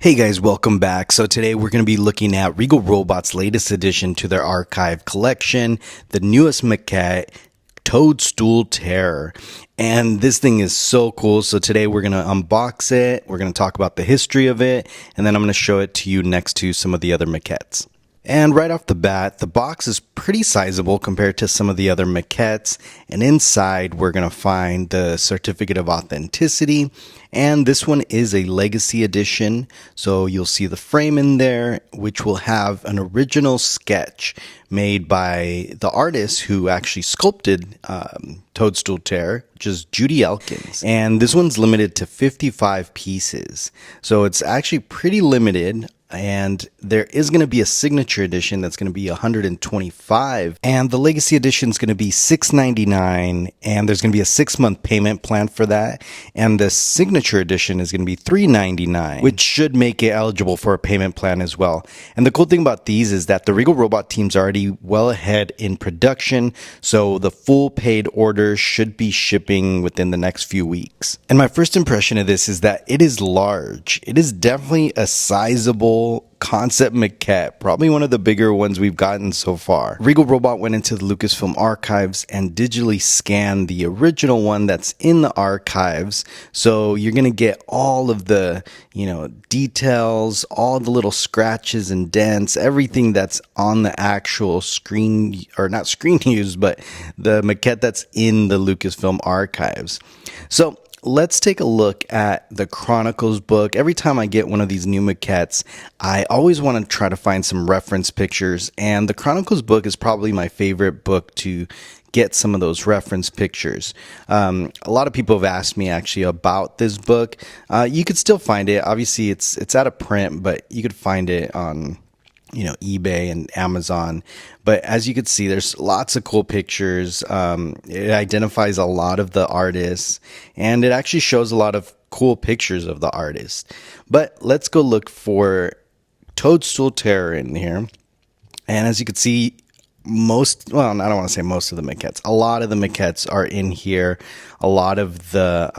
Hey guys, welcome back. So today we're going to be looking at Regal Robot's latest addition to their archive collection, the newest maquette, Toadstool Terror. And this thing is so cool. So today we're going to unbox it, we're going to talk about the history of it, and then I'm going to show it to you next to some of the other maquettes. And right off the bat, the box is pretty sizable compared to some of the other maquettes. And inside, we're going to find the certificate of authenticity. And this one is a legacy edition. So you'll see the frame in there, which will have an original sketch made by the artist who actually sculpted Toadstool Terror, which is Judy Elkins. And this one's limited to 55 pieces. So it's actually pretty limited. And there is going to be a signature edition that's going to be 125, and the legacy edition is going to be $6.99, and there's going to be a 6-month payment plan for that, and the signature edition is going to be $3.99, which should make it eligible for a payment plan as well. And the cool thing about these is that the Regal Robot team's already well ahead in production, so the full paid orders should be shipping within the next few weeks. And my first impression of this is that it is large. It is definitely a sizable concept maquette, probably one of the bigger ones we've gotten so far. Regal Robot went into the Lucasfilm archives and digitally scanned the original one that's in the archives. So you're going to get all of the, details, all the little scratches and dents, everything that's on the actual screen, or not screen used, but the maquette that's in the Lucasfilm archives. So let's take a look at the Chronicles book. Every time I get one of these new maquettes, I always want to try to find some reference pictures, and the Chronicles book is probably my favorite book to get some of those reference pictures. A lot of people have asked me actually about this book. You could still find it. Obviously, it's out of print, but you could find it on eBay and Amazon. But as you can see, there's lots of cool pictures. It identifies a lot of the artists, and it actually shows a lot of cool pictures of the artist. But let's go look for Toadstool Terror in here. And as you can see, I don't want to say most of the maquettes. A lot of the maquettes are in here. A lot of the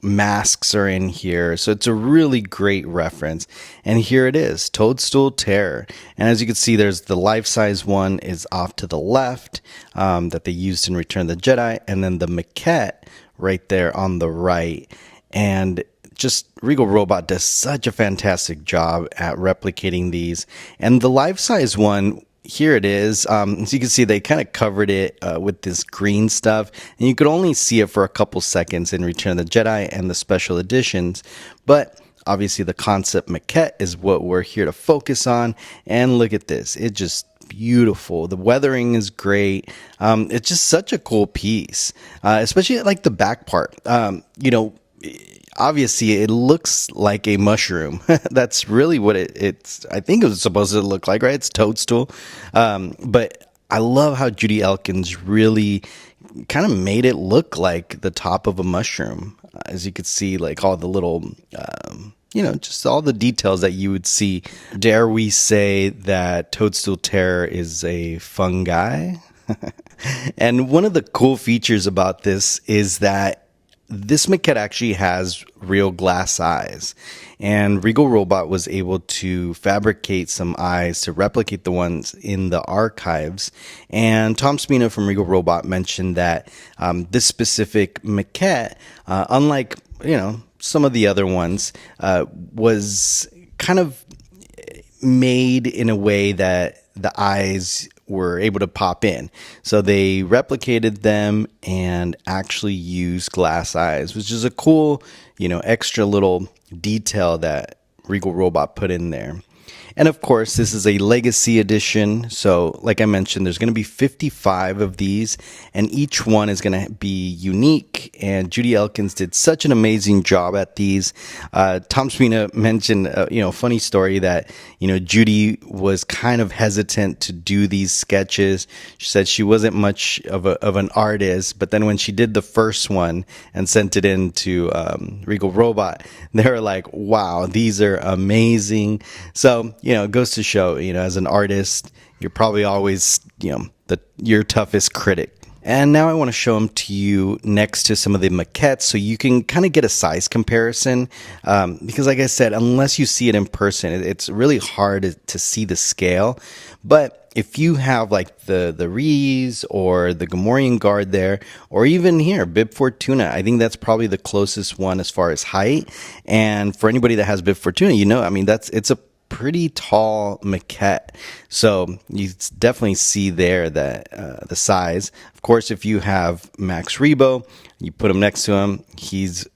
masks are in here, so it's a really great reference. And here it is, Toadstool Terror. And as you can see, there's the life-size one is off to the left that they used in Return of the Jedi, and then the maquette right there on the right. And just Regal Robot does such a fantastic job at replicating these. And the life-size one, here it is. As you can see, they kind of covered it with this green stuff, and you could only see it for a couple seconds in Return of the Jedi and the special editions. But obviously, the concept maquette is what we're here to focus on. And look at this; it's just beautiful. The weathering is great. It's just such a cool piece, especially like the back part. Obviously, it looks like a mushroom. That's really what it's, I think it was supposed to look like, right? It's Toadstool. But I love how Judy Elkins really kind of made it look like the top of a mushroom. As you could see, like all the little, just all the details that you would see. Dare we say that Toadstool Terror is a fungi? And one of the cool features about this is that this maquette actually has real glass eyes, and Regal Robot was able to fabricate some eyes to replicate the ones in the archives. And Tom Spina from Regal Robot mentioned that this specific maquette, unlike some of the other ones, was kind of made in a way that the eyes were able to pop in. So they replicated them and actually used glass eyes, which is a cool, extra little detail that Regal Robot put in there. And of course, this is a legacy edition. So like I mentioned, there's going to be 55 of these, and each one is going to be unique. And Judy Elkins did such an amazing job at these. Tom Spina mentioned, funny story that, Judy was kind of hesitant to do these sketches. She said she wasn't much of an artist, but then when she did the first one and sent it in to Regal Robot, they were like, wow, these are amazing. So, it goes to show, as an artist, you're probably always, your toughest critic. And now I want to show them to you next to some of the maquettes so you can kind of get a size comparison. Because like I said, unless you see it in person, it's really hard to see the scale. But if you have like the Rees or the Gamorrean Guard there, or even here, Bib Fortuna, I think that's probably the closest one as far as height. And for anybody that has Bib Fortuna, you know, I mean, it's a pretty tall maquette, so you definitely see there that the size. Of course, if you have Max Rebo, you put him next to him, he's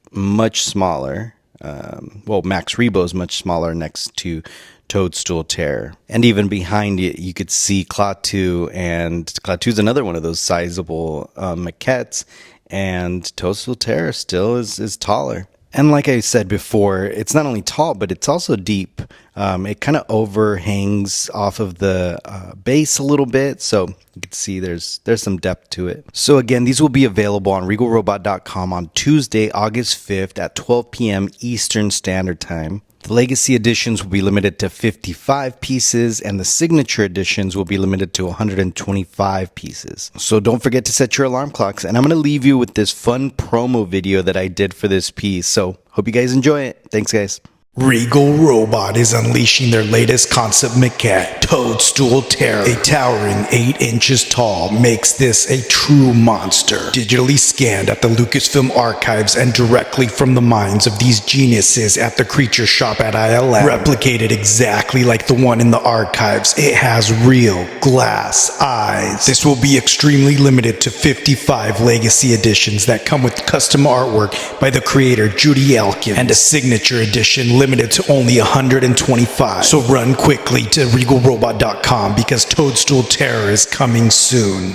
much smaller. Well, Max Rebo is much smaller next to Toadstool Terror, and even behind it you could see Klaatu, and Klaatu is another one of those sizable maquettes, and Toadstool Terror still is taller. And like I said before, it's not only tall, but it's also deep. It kind of overhangs off of the base a little bit, so you can see there's some depth to it. So again, these will be available on regalrobot.com on Tuesday, August 5th at 12 p.m. Eastern Standard Time. The Legacy editions will be limited to 55 pieces, and the Signature editions will be limited to 125 pieces. So don't forget to set your alarm clocks, and I'm going to leave you with this fun promo video that I did for this piece. So hope you guys enjoy it. Thanks, guys. Regal Robot is unleashing their latest concept maquette, Toadstool Terror. A towering 8 inches tall makes this a true monster. Digitally scanned at the Lucasfilm archives and directly from the minds of these geniuses at the Creature Shop at ILM. Replicated exactly like the one in the archives, it has real glass eyes. This will be extremely limited to 55 Legacy editions that come with custom artwork by the creator Judy Elkins, and a Signature edition limited to only 125. So run quickly to regalrobot.com because Toadstool Terror is coming soon.